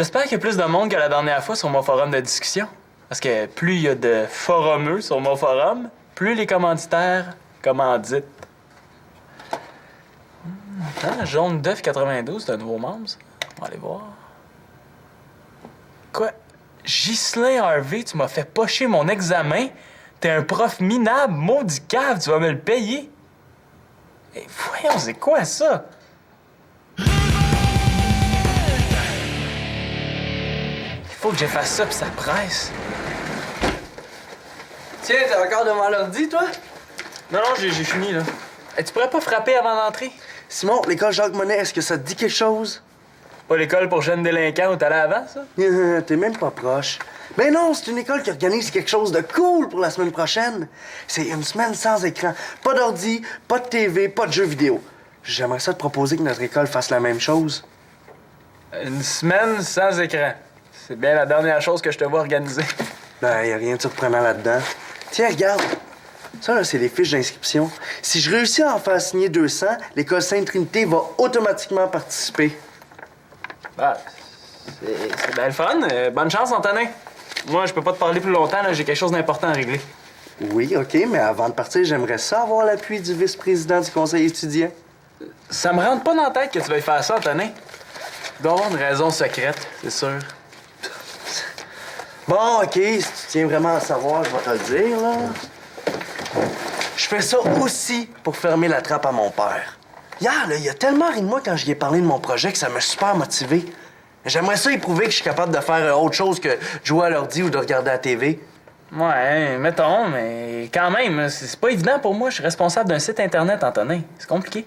J'espère qu'il y a plus de monde que la dernière fois sur mon forum de discussion. Parce que plus il y a de forumeux sur mon forum, plus les commanditaires commanditent. Jaune d'œuf 92, c'est un nouveau membre, ça. On va aller voir. Quoi? Ghislain Harvey, tu m'as fait pocher mon examen? T'es un prof minable, maudit cave, tu vas me le payer? Et voyons, c'est quoi ça? Il faut que j'efface ça pis ça presse. Tiens, t'es encore devant l'ordi, toi? Non, j'ai fini, là. Et tu pourrais pas frapper avant d'entrer? Simon, l'école Jacques-Monnet, est-ce que ça te dit quelque chose? Pas l'école pour jeunes délinquants où t'allais avant, ça? T'es même pas proche. Ben non, c'est une école qui organise quelque chose de cool pour la semaine prochaine. C'est une semaine sans écran. Pas d'ordi, pas de TV, pas de jeux vidéo. J'aimerais ça te proposer que notre école fasse la même chose. Une semaine sans écran. C'est bien la dernière chose que je te vois organiser. Ben, y a rien de surprenant là-dedans. Tiens, regarde. Ça, là, c'est les fiches d'inscription. Si je réussis à en faire signer 200, l'école Sainte-Trinité va automatiquement participer. Ah, c'est bien le fun. Bonne chance, Antonin. Moi, je peux pas te parler plus longtemps, là. J'ai quelque chose d'important à régler. Oui, OK, mais avant de partir, j'aimerais ça avoir l'appui du vice-président du conseil étudiant. Ça me rentre pas dans la tête que tu veuilles faire ça, Antonin. Il doit y avoir une raison secrète, c'est sûr. Bon, OK, si tu tiens vraiment à savoir, je vais te le dire, là. Je fais ça aussi pour fermer la trappe à mon père. Hier, là, il a tellement ri de moi quand je lui ai parlé de mon projet que ça m'a super motivé. J'aimerais ça y prouver que je suis capable de faire autre chose que jouer à l'ordi ou de regarder la TV. Ouais, mettons, mais quand même, c'est pas évident pour moi. Je suis responsable d'un site Internet, Antonin. C'est compliqué.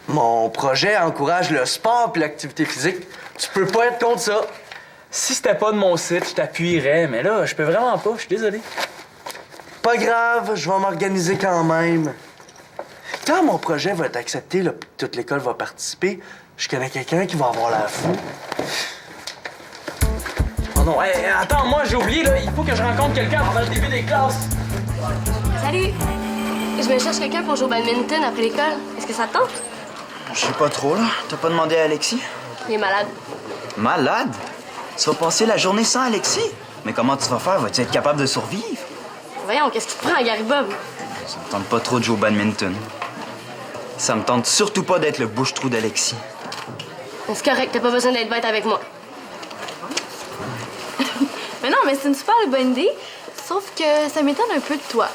Mon projet encourage le sport puis l'activité physique. Tu peux pas être contre ça. Si c'était pas de mon site, je t'appuierais, mais là, je peux vraiment pas. Je suis désolé. Pas grave, je vais m'organiser quand même. Quand mon projet va être accepté, là, pis toute l'école va participer, je connais quelqu'un qui va avoir la fou. Oh non, hey, attends, moi, j'ai oublié, là. Il faut que je rencontre quelqu'un avant le début des classes. Salut! Je me cherche quelqu'un pour jouer au badminton après l'école. Est-ce que ça te tente? Je sais pas trop, là. T'as pas demandé à Alexis? Il est malade. Malade? Tu vas passer la journée sans Alexis? Mais comment tu vas faire? Vas-tu être capable de survivre? Voyons, qu'est-ce qui te prend, Gary Bob? Ça me tente pas trop de jouer au badminton. Ça me tente surtout pas d'être le bouche-trou d'Alexis. C'est correct, t'as pas besoin d'être bête avec moi. Mais non, mais c'est une super bonne idée. Sauf que ça m'étonne un peu de toi.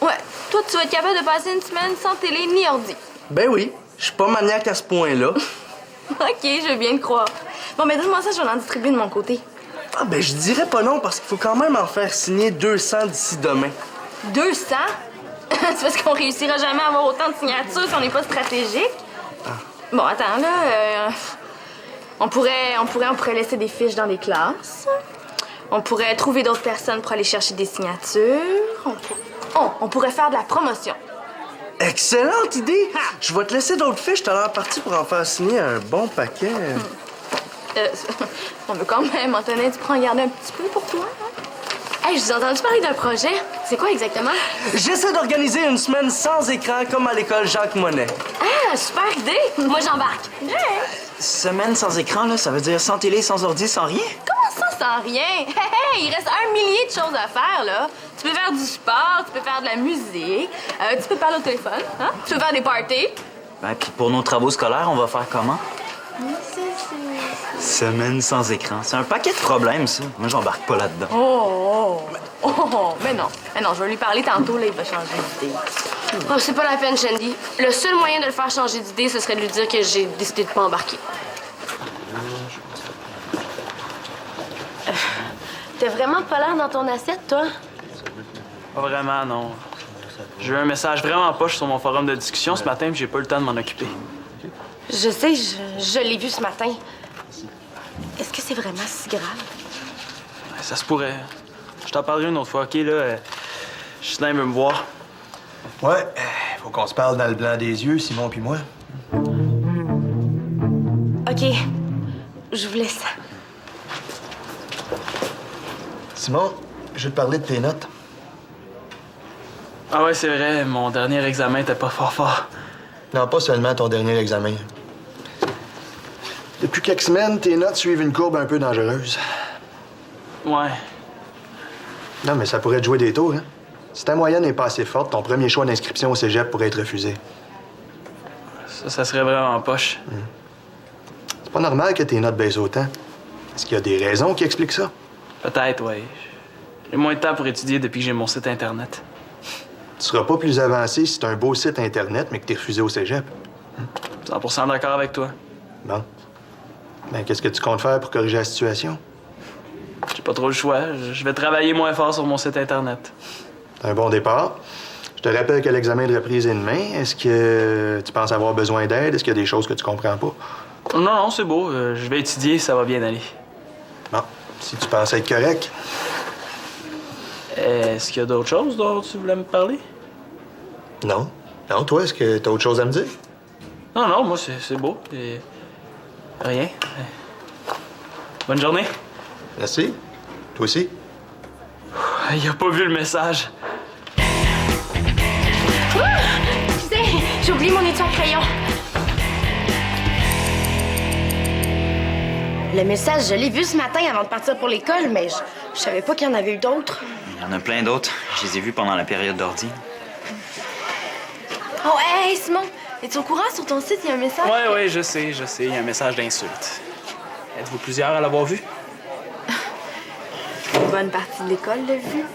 Ouais, toi, tu vas être capable de passer une semaine sans télé ni ordi. Ben oui, je suis pas maniaque à ce point-là. OK, je veux bien te croire. Bon, mais donne-moi ça, je vais en distribuer de mon côté. Ah, ben je dirais pas non parce qu'il faut quand même en faire signer 200 d'ici demain. 200? C'est parce qu'on réussira jamais à avoir autant de signatures si on n'est pas stratégique? Bon, attends, là, on pourrait laisser des fiches dans les classes. On pourrait trouver d'autres personnes pour aller chercher des signatures. On pourrait faire de la promotion. Excellente idée! Ah! Je vais te laisser d'autres fiches, t'as l'air parti pour en faire signer un bon paquet. On veut quand même, Antonin, tu prends en garder un petit peu pour toi, hein? Hey, je vous ai entendu parler d'un projet. C'est quoi exactement? J'essaie d'organiser une semaine sans écran comme à l'école Jacques-Monnet. Ah, super idée! Moi, j'embarque. Semaine sans écran, là, ça veut dire sans télé, sans ordi, sans rien? Comment ça, sans rien? Hey, il reste 1 millier de choses à faire, là. Tu peux faire du sport, tu peux faire de la musique, tu peux parler au téléphone, hein? Tu peux faire des parties. Ben, puis pour nos travaux scolaires, on va faire comment? Semaine sans écran. C'est un paquet de problèmes, ça. Moi, j'embarque pas là-dedans. Mais non. Mais non, je vais lui parler tantôt, là, il va changer d'idée. Oh, c'est pas la peine, Shandy. Le seul moyen de le faire changer d'idée, ce serait de lui dire que j'ai décidé de pas embarquer. T'as vraiment pas l'air dans ton assiette, toi? Pas vraiment, non. J'ai eu un message vraiment poche sur mon forum de discussion ce matin, puis j'ai pas eu le temps de m'en occuper. Je sais, je l'ai vu ce matin. Est-ce que c'est vraiment si grave? Ouais, ça se pourrait. Je t'en parlerai une autre fois, OK, là? Justin veut me voir. Ouais, faut qu'on se parle dans le blanc des yeux, Simon puis moi. OK. Je vous laisse. Simon, je vais te parler de tes notes. Ah ouais, c'est vrai, mon dernier examen était pas fort. Non, pas seulement ton dernier examen. Depuis quelques semaines, tes notes suivent une courbe un peu dangereuse. Ouais. Non, mais ça pourrait te jouer des tours, hein? Si ta moyenne n'est pas assez forte, ton premier choix d'inscription au cégep pourrait être refusé. Ça serait vraiment poche. C'est pas normal que tes notes baissent autant. Est-ce qu'il y a des raisons qui expliquent ça? Peut-être, ouais. J'ai moins de temps pour étudier depuis que j'ai mon site Internet. Tu seras pas plus avancé si t'as un beau site Internet, mais que t'es refusé au cégep. 100% d'accord avec toi. Bon. Ben, qu'est-ce que tu comptes faire pour corriger la situation? J'ai pas trop le choix. Je vais travailler moins fort sur mon site Internet. C'est un bon départ. Je te rappelle que l'examen de reprise est demain. Est-ce que tu penses avoir besoin d'aide? Est-ce qu'il y a des choses que tu comprends pas? Non, c'est beau. Je vais étudier, ça va bien aller. Bon, si tu penses être correct. Est-ce qu'il y a d'autres choses dont tu voulais me parler? Non. Non, toi, est-ce que t'as autre chose à me dire? Non, moi, c'est beau. Et... Rien. Bonne journée. Merci. Toi aussi. Il a pas vu le message. Tu sais, j'ai oublié mon étui à crayon. Le message, je l'ai vu ce matin avant de partir pour l'école, mais je savais pas qu'il y en avait eu d'autres. Il y en a plein d'autres. Je les ai vus pendant la période d'ordi. Oh, hey, Simon, es-tu au courant? Sur ton site, il y a un message? Ouais, je sais. Il y a un message d'insulte. Êtes-vous plusieurs à l'avoir vu? Une bonne partie de l'école l'a vu.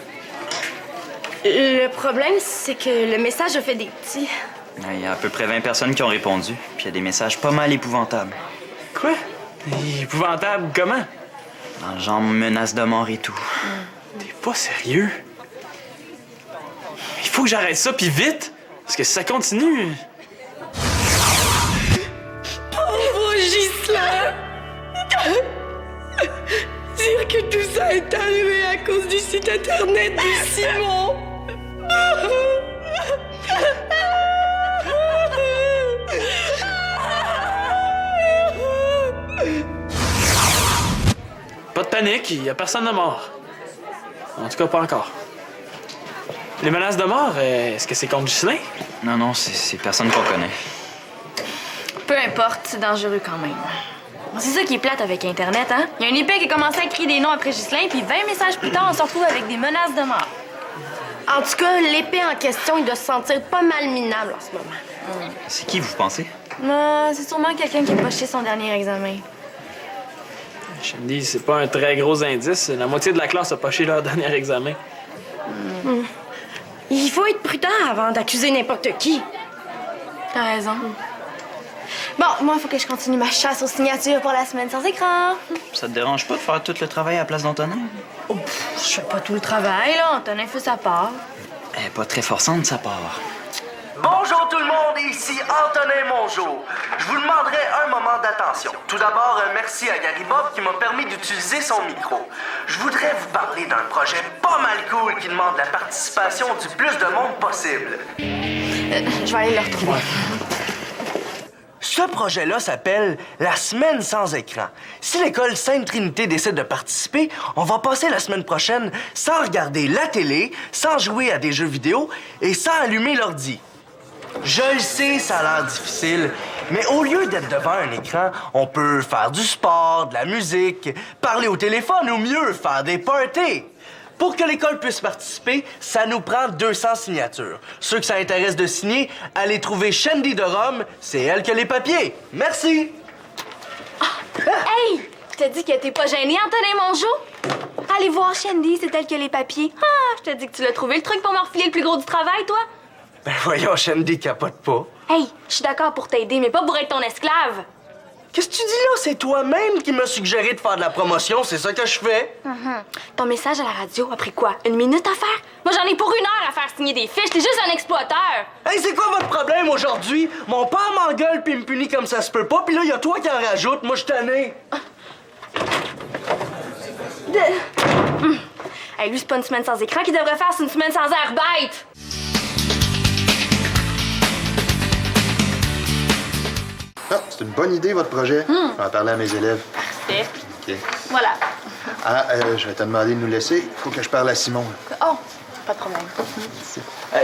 Le problème, c'est que le message a fait des petits. Il y a à peu près 20 personnes qui ont répondu. Puis il y a des messages pas mal épouvantables. Quoi? Épouvantable comment? Dans le genre menaces de mort et tout. T'es pas sérieux? Il faut que j'arrête ça, puis vite! Parce que si ça continue... Pauvre Ghislain! Dire que tout ça est arrivé à cause du site internet de Simon! Pas de panique, il y a personne de mort. En tout cas, pas encore. Les menaces de mort, est-ce que c'est contre Ghislain? Non, c'est personne qu'on connaît. Peu importe, c'est dangereux quand même. C'est ça qui est plate avec Internet, hein? Il y a un épée qui a commencé à écrire des noms après Ghislain, puis 20 messages plus tard, on se retrouve avec des menaces de mort. En tout cas, l'épée en question, il doit se sentir pas mal minable en ce moment. C'est qui, vous pensez? C'est sûrement quelqu'un qui a poché son dernier examen. Shandy, c'est pas un très gros indice. La moitié de la classe a poché leur dernier examen. Il faut être prudent avant d'accuser n'importe qui. T'as raison. Bon, moi, il faut que je continue ma chasse aux signatures pour la semaine sans écran. Ça te dérange pas de faire tout le travail à la place d'Antonin? Je fais pas tout le travail, là. Antonin fait sa part. Elle est pas très forçante de sa part. Bonjour tout le monde, ici Antonin Mongeau. Je vous demanderai un moment d'attention. Tout d'abord, un merci à Gary Bob qui m'a permis d'utiliser son micro. Je voudrais vous parler d'un projet pas mal cool qui demande la participation du plus de monde possible. Je vais aller le retrouver. Ce projet-là s'appelle la Semaine sans écran. Si l'école Sainte-Trinité décide de participer, on va passer la semaine prochaine sans regarder la télé, sans jouer à des jeux vidéo et sans allumer l'ordi. Je le sais, ça a l'air difficile, mais au lieu d'être devant un écran, on peut faire du sport, de la musique, parler au téléphone ou mieux, faire des parties. Pour que l'école puisse participer, ça nous prend 200 signatures. Ceux que ça intéresse de signer, allez trouver Shandy de Rome, c'est elle qui a les papiers. Merci! Hey! Je te dis que t'es pas gêné, Antonin Mongeau? Allez voir Shandy, c'est elle qui a les papiers. Je te dis que tu l'as trouvé le truc pour me refiler le plus gros du travail, toi? Ben voyons, Shandy capote pas. Hey, je suis d'accord pour t'aider, mais pas pour être ton esclave. Qu'est-ce que tu dis là? C'est toi-même qui m'as suggéré de faire de la promotion, c'est ça que je fais. Ton message à la radio, après quoi? 1 minute à faire? Moi, j'en ai pour 1 heure à faire signer des fiches. T'es juste un exploiteur. Hey, c'est quoi votre problème aujourd'hui? Mon père m'engueule puis me punit comme ça se peut pas, puis là, y a toi qui en rajoute. Moi, je suis tanné. Hey, lui, c'est pas une semaine sans écran qu'il devrait faire, c'est une semaine sans air bête. Ah, c'est une bonne idée, votre projet. Je vais en parler à mes élèves. Parfait. OK. Voilà. Ah, je vais te demander de nous laisser. Il faut que je parle à Simon. Oh, pas de problème.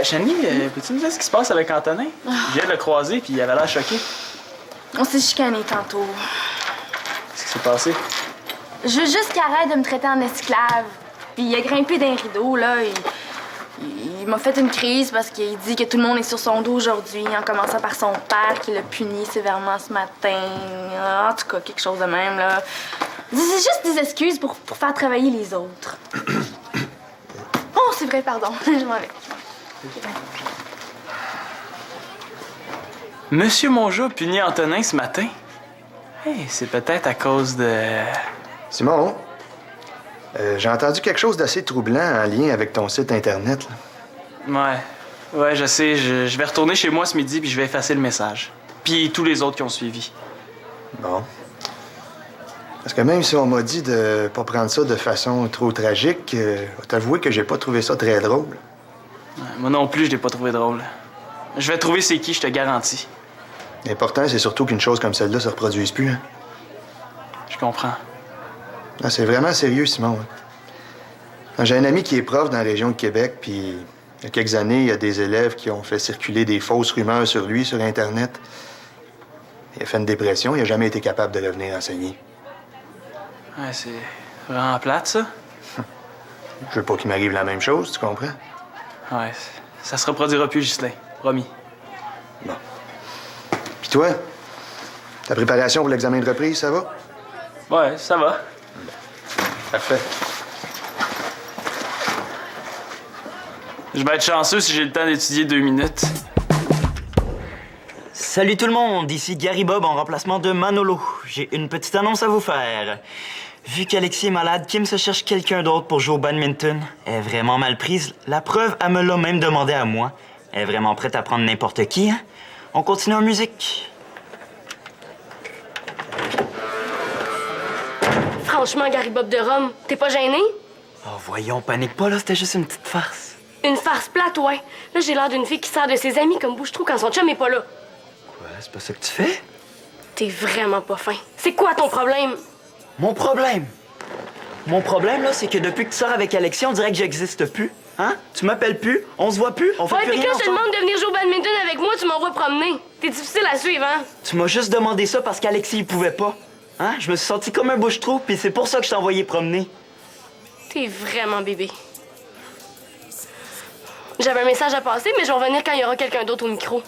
Shandy, peux-tu me dire ce qui se passe avec Antonin? Je viens de le croiser, puis il avait l'air choqué. On s'est chicané tantôt. Qu'est-ce qui s'est passé? Je veux juste qu'il arrête de me traiter en esclave. Puis il a grimpé d'un rideau, là. Il m'a fait une crise parce qu'il dit que tout le monde est sur son dos aujourd'hui, en commençant par son père qui l'a puni sévèrement ce matin. En tout cas, quelque chose de même, là. C'est juste des excuses pour faire travailler les autres. Oh, c'est vrai, pardon. Je m'en vais. Monsieur Mongeau a puni Antonin ce matin? Hey, c'est peut-être à cause de... Simon, j'ai entendu quelque chose d'assez troublant en lien avec ton site Internet. Là. Ouais, je sais. Je vais retourner chez moi ce midi puis je vais effacer le message. Puis tous les autres qui ont suivi. Bon. Parce que même si on m'a dit de pas prendre ça de façon trop tragique, je vais t'avouer que j'ai pas trouvé ça très drôle. Ouais, moi non plus, je l'ai pas trouvé drôle. Je vais trouver c'est qui, je te garantis. L'important, c'est surtout qu'une chose comme celle-là se reproduise plus. Hein? Je comprends. Non, c'est vraiment sérieux, Simon. Hein? J'ai un ami qui est prof dans la région de Québec, puis il y a quelques années, il y a des élèves qui ont fait circuler des fausses rumeurs sur lui sur Internet. Il a fait une dépression, il n'a jamais été capable de revenir enseigner. Ouais, c'est vraiment plate, ça. Je veux pas qu'il m'arrive la même chose, tu comprends? Ouais, ça se reproduira plus, Ghislain. Promis. Bon. Puis toi, ta préparation pour l'examen de reprise, ça va? Ouais, ça va. Parfait. Je vais être chanceux si j'ai le temps d'étudier 2 minutes. Salut tout le monde, ici Gary Bob en remplacement de Manolo. J'ai une petite annonce à vous faire. Vu qu'Alexis est malade, Kim se cherche quelqu'un d'autre pour jouer au badminton. Elle est vraiment mal prise. La preuve, elle me l'a même demandé à moi. Elle est vraiment prête à prendre n'importe qui, hein? On continue en musique. Franchement, Gary Bob de Rome, t'es pas gêné? Oh, voyons, panique pas, là, c'était juste une petite farce. Une farce plate, ouais. Là, j'ai l'air d'une fille qui sert de ses amis comme bouche-trou quand son chum est pas là. Quoi, c'est pas ça que tu fais? T'es vraiment pas fin. C'est quoi ton problème? Mon problème? Mon problème, là, c'est que depuis que tu sors avec Alexis, on dirait que j'existe plus. Hein? Tu m'appelles plus, on se voit plus, on fait Ouais, plus puis rien quand je te ensemble. demande de venir jouer au badminton avec moi, tu m'envoies promener. T'es difficile à suivre, hein? Tu m'as juste demandé ça parce qu'Alexis, il pouvait pas. Hein? Je me suis senti comme un bouche-trou, puis c'est pour ça que je t'ai envoyé promener. T'es vraiment bébé. J'avais un message à passer, mais je vais revenir quand il y aura quelqu'un d'autre au micro.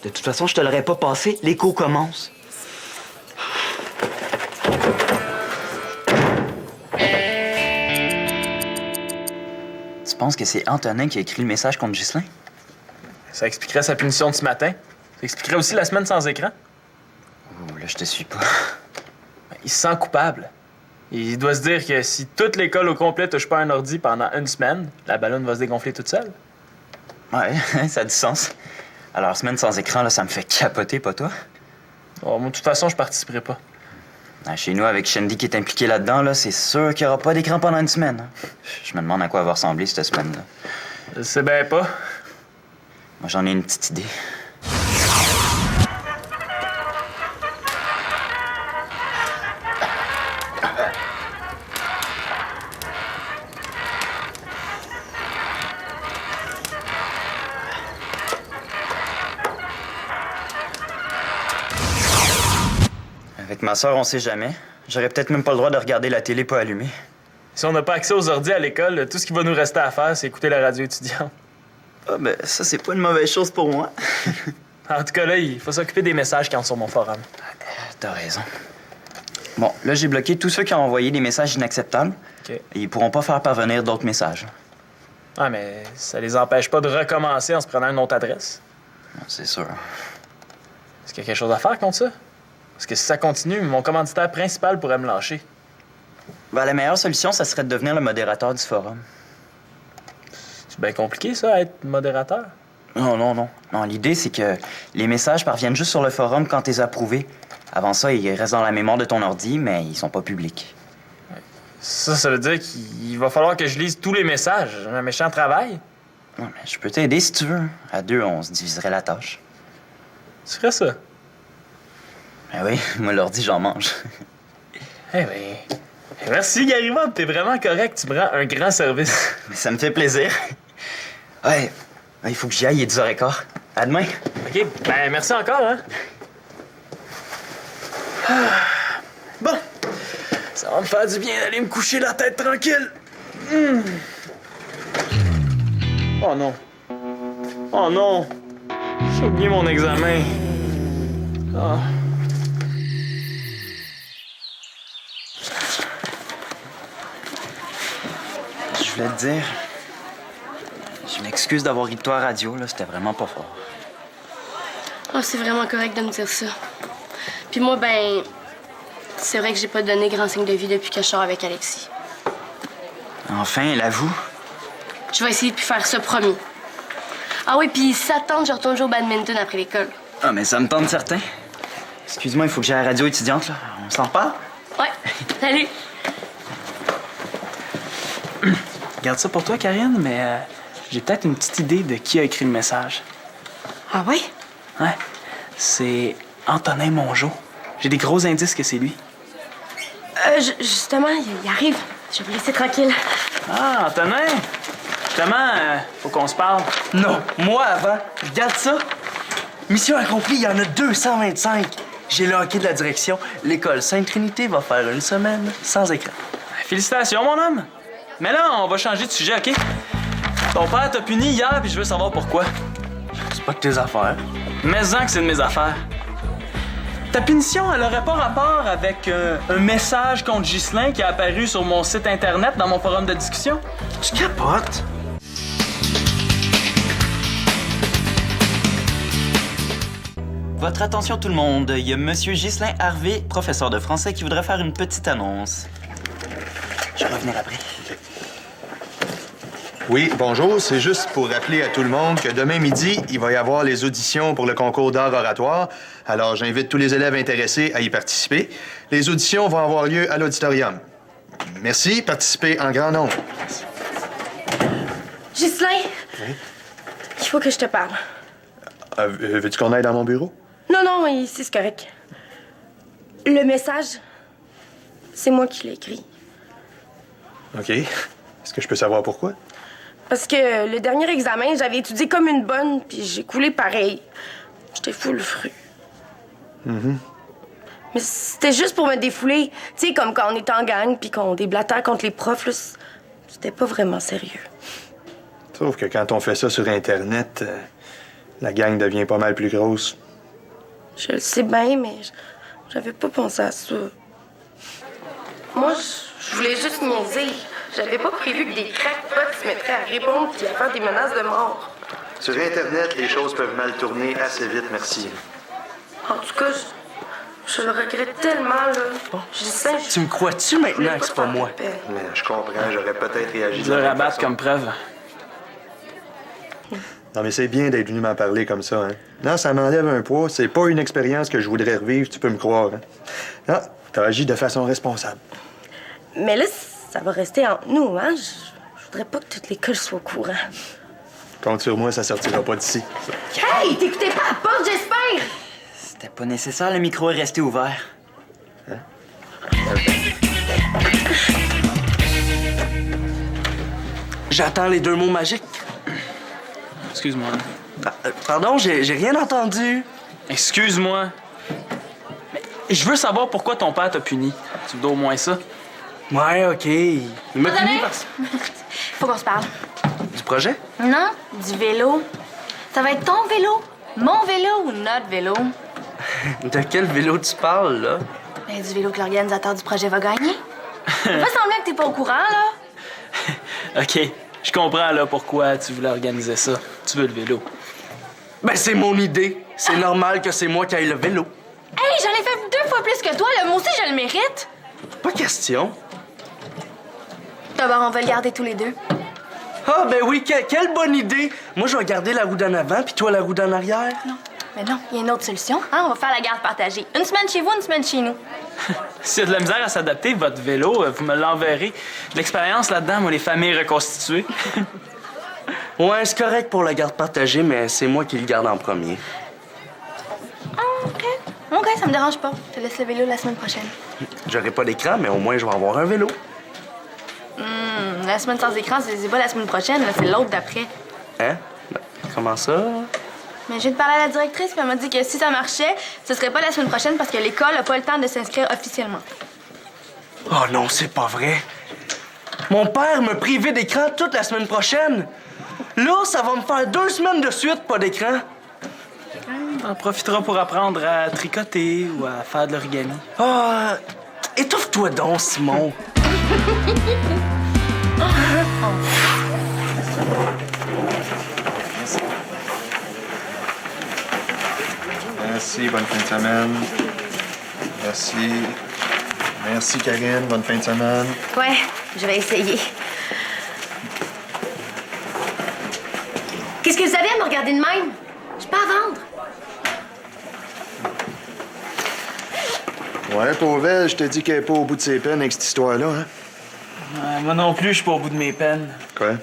De toute façon, je te l'aurais pas passé. L'écho commence. Tu penses que c'est Antonin qui a écrit le message contre Ghislain? Ça expliquerait sa punition de ce matin. Ça expliquerait aussi la semaine sans écran. Oh, là, je te suis pas. Il se sent coupable. Il doit se dire que si toute l'école au complet touche pas un ordi pendant 1 semaine, la ballonne va se dégonfler toute seule. Ouais, ça a du sens. Alors, semaine sans écran, là, ça me fait capoter, pas toi? Oh, moi, de toute façon, je participerai pas. Chez nous, avec Shandy qui est impliqué là-dedans, là, c'est sûr qu'il n'y aura pas d'écran pendant 1 semaine. Hein. Je me demande à quoi va ressembler cette semaine-là. Je sais bien pas. Moi, j'en ai une petite idée. Avec ma sœur, on sait jamais. J'aurais peut-être même pas le droit de regarder la télé pas allumée. Si on n'a pas accès aux ordi à l'école, tout ce qui va nous rester à faire, c'est écouter la radio étudiante. Ah, ben, ça, c'est pas une mauvaise chose pour moi. En tout cas, là, il faut s'occuper des messages qui entrent sur mon forum. T'as raison. Bon, là, j'ai bloqué tous ceux qui ont envoyé des messages inacceptables. OK. Et ils pourront pas faire parvenir d'autres messages. Ouais, mais ça les empêche pas de recommencer en se prenant une autre adresse. Non, c'est sûr. Est-ce qu'il y a quelque chose à faire contre ça? Parce que si ça continue, mon commanditaire principal pourrait me lâcher. Ben, la meilleure solution, ça serait de devenir le modérateur du forum. C'est bien compliqué, ça, être modérateur. Non, non, non. Non, l'idée, c'est que les messages parviennent juste sur le forum quand t'es approuvé. Avant ça, ils restent dans la mémoire de ton ordi, mais ils sont pas publics. Ça veut dire qu'il va falloir que je lise tous les messages. Un méchant travail. Non, mais je peux t'aider si tu veux. À 2, on se diviserait la tâche. Tu ferais ça? Ben oui, moi, l'ordi, j'en mange. Eh bien... Merci, Gary Bob. T'es vraiment correct. Tu me rends un grand service. Mais ça me fait plaisir. Ouais, il faut que j'y aille, il est 10h15. À demain. OK, ben merci encore, hein? Bon, Ça va me faire du bien d'aller me coucher la tête tranquille. Oh non. Oh non. J'ai oublié mon examen. Ah. Je voulais te dire... Je m'excuse d'avoir ri de toi à radio, là. C'était vraiment pas fort. Oh, c'est vraiment correct de me dire ça. Puis moi, ben... C'est vrai que j'ai pas donné grand signe de vie depuis que je sors avec Alexis. Enfin, elle avoue. Je vais essayer de plus faire ça, promis. Ah oui, puis si ça te tente, je retourne jouer au badminton après l'école. Ah, mais ça me tente certain. Excuse-moi, il faut que j'aille à la radio étudiante, là. On s'en reparle? Ouais, salut! Garde ça pour toi, Karine, mais j'ai peut-être une petite idée de qui a écrit le message. Ah ouais? Ouais. C'est Antonin Mongeau. J'ai des gros indices que c'est lui. Justement, il arrive. Je vais vous laisser tranquille. Ah, Antonin! Justement, faut qu'on se parle. Non, moi avant. Regarde ça. Mission accomplie, il y en a 225. J'ai le hockey de la direction. L'école Sainte-Trinité va faire une semaine sans écran. Félicitations, mon homme! Mais là, on va changer de sujet, OK? Ton père t'a puni hier, puis je veux savoir pourquoi. C'est pas de tes affaires. Mais-en que c'est de mes affaires. Ta punition, elle aurait pas rapport avec un message contre Ghislain qui a apparu sur mon site Internet dans mon forum de discussion? Tu capotes? Votre attention tout le monde, il y a Monsieur Ghislain Harvey, professeur de français, qui voudrait faire une petite annonce. Je vais revenir après. Oui, bonjour. C'est juste pour rappeler à tout le monde que demain midi, il va y avoir les auditions pour le concours d'art oratoire. Alors, j'invite tous les élèves intéressés à y participer. Les auditions vont avoir lieu à l'auditorium. Merci. Participez en grand nombre. Ghislain! Oui? Il faut que je te parle. Veux-tu qu'on aille dans mon bureau? Non, ici, c'est correct. Le message, c'est moi qui l'ai écrit. OK. Est-ce que je peux savoir pourquoi? Parce que le dernier examen, j'avais étudié comme une bonne, puis j'ai coulé pareil. J'étais full fru. Mais c'était juste pour me défouler. Tu sais, comme quand on est en gang, puis qu'on déblatère contre les profs, là, c'était pas vraiment sérieux. Sauf que quand on fait ça sur Internet, la gang devient pas mal plus grosse. Je le sais bien, mais j'avais pas pensé à ça. Moi, je voulais juste niaiser. J'avais pas prévu que des crackpots se mettraient à répondre puis à faire des menaces de mort. Sur Internet, les choses peuvent mal tourner assez vite, merci. En tout cas, je le regrette tellement, là. Tu me crois-tu maintenant que c'est pas moi? Mais je comprends, j'aurais peut-être réagi Je le rabattre comme preuve. Non, mais c'est bien d'être venu m'en parler comme ça, hein. Non, ça m'enlève un poids. C'est pas une expérience que je voudrais revivre, tu peux me croire, hein. Non, t'as agi de façon responsable. Mais là, ça va rester entre nous, hein? Je voudrais pas que toute l'école soit au courant. Compte sur moi, ça sortira pas d'ici. Hey, t'écoutais pas la porte, j'espère! C'était pas nécessaire, le micro est resté ouvert. J'attends les 2 mots magiques. Excuse-moi. Pardon, j'ai rien entendu. Excuse-moi. Mais je veux savoir pourquoi ton père t'a puni. Tu me dois au moins ça. Ouais, OK. Il m'a puni parce... Faut qu'on se parle. Du projet? Non, du vélo. Ça va être ton vélo, mon vélo ou notre vélo? De quel vélo tu parles, là? Ben, du vélo que l'organisateur du projet va gagner. Fais pas semblant que t'es pas au courant, là. OK. Je comprends, là, pourquoi tu voulais organiser ça. Tu veux le vélo. Ben, c'est mon idée. C'est normal que c'est moi qui aille le vélo. Hey, j'en ai fait 2 fois plus que toi, là. Moi aussi, je le mérite. Pas question. D'abord, on va le garder tous les deux. Ah, ben oui, quelle bonne idée. Moi, je vais garder la roue d'en avant, puis toi, la roue d'en arrière. Non. Mais non, il y a une autre solution. Hein? On va faire la garde partagée. Une semaine chez vous, une semaine chez nous. S'il y a de la misère à s'adapter, votre vélo, vous me l'enverrez. De l'expérience là-dedans, moi, les familles reconstituées. Ouais, c'est correct pour la garde partagée, mais c'est moi qui le garde en premier. Ah, OK. OK, ça me dérange pas. Je te laisse le vélo la semaine prochaine. J'aurai pas d'écran, mais au moins, je vais avoir un vélo. La semaine sans écran, c'est pas la semaine prochaine, là, c'est l'autre d'après. Hein? Ben, comment ça? Mais j'ai de parler à la directrice, puis elle m'a dit que si ça marchait, ce serait pas la semaine prochaine parce que l'école a pas le temps de s'inscrire officiellement. Oh non, c'est pas vrai. Mon père me privait d'écran toute la semaine prochaine. Là, ça va me faire 2 semaines de suite, pas d'écran. On en profitera pour apprendre à tricoter ou à faire de l'origami. Ah, étouffe-toi donc, Simon. Merci, bonne fin de semaine. Merci. Merci, Karine, bonne fin de semaine. Ouais, je vais essayer. Qu'est-ce que vous avez à me regarder de même? Je suis pas à vendre. Ouais, pauvre, je te dis qu'elle est pas au bout de ses peines avec cette histoire-là, hein? Moi non plus, je suis pas au bout de mes peines. Quoi?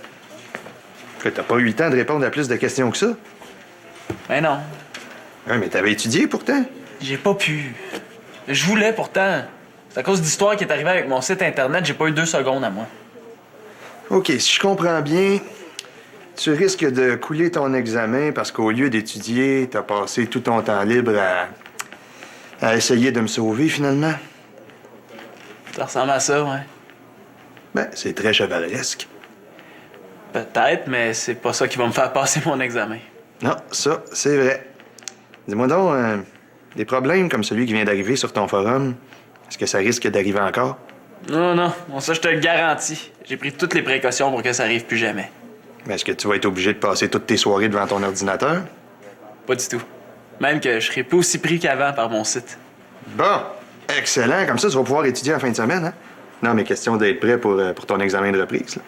Que t'as pas eu le temps de répondre à plus de questions que ça? Ben non, Ouais, mais t'avais étudié pourtant. j'ai pas pu. Je voulais pourtant. C'est à cause d'histoire qui est arrivée avec mon site internet, j'ai pas eu 2 secondes à moi. OK, si je comprends bien, tu risques de couler ton examen parce qu'au lieu d'étudier, t'as passé tout ton temps libre à essayer de me sauver, finalement. Ça ressemble à ça, ouais. Ben, c'est très chevaleresque. Peut-être, mais c'est pas ça qui va me faire passer mon examen. Non, ça, c'est vrai. Dis-moi donc, des problèmes comme celui qui vient d'arriver sur ton forum, est-ce que ça risque d'arriver encore? Non, non, bon, ça je te le garantis. J'ai pris toutes les précautions pour que ça arrive plus jamais. Mais est-ce que tu vas être obligé de passer toutes tes soirées devant ton ordinateur? Pas du tout. Même que je serai plus aussi pris qu'avant par mon site. Bon, excellent. Comme ça, tu vas pouvoir étudier en fin de semaine, hein? Non, mais question d'être prêt pour ton examen de reprise, là.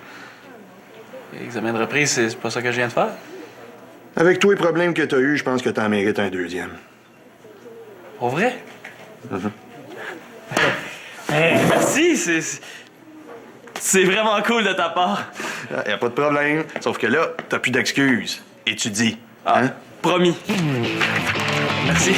L'examen de reprise, c'est pas ça que je viens de faire. Avec tous les problèmes que t'as eus, je pense que t'en mérites un deuxième. Pour vrai? Merci, c'est vraiment cool de ta part. Y a pas de problème. Sauf que là, t'as plus d'excuses. Étudie. Ah, Hein? promis. Merci.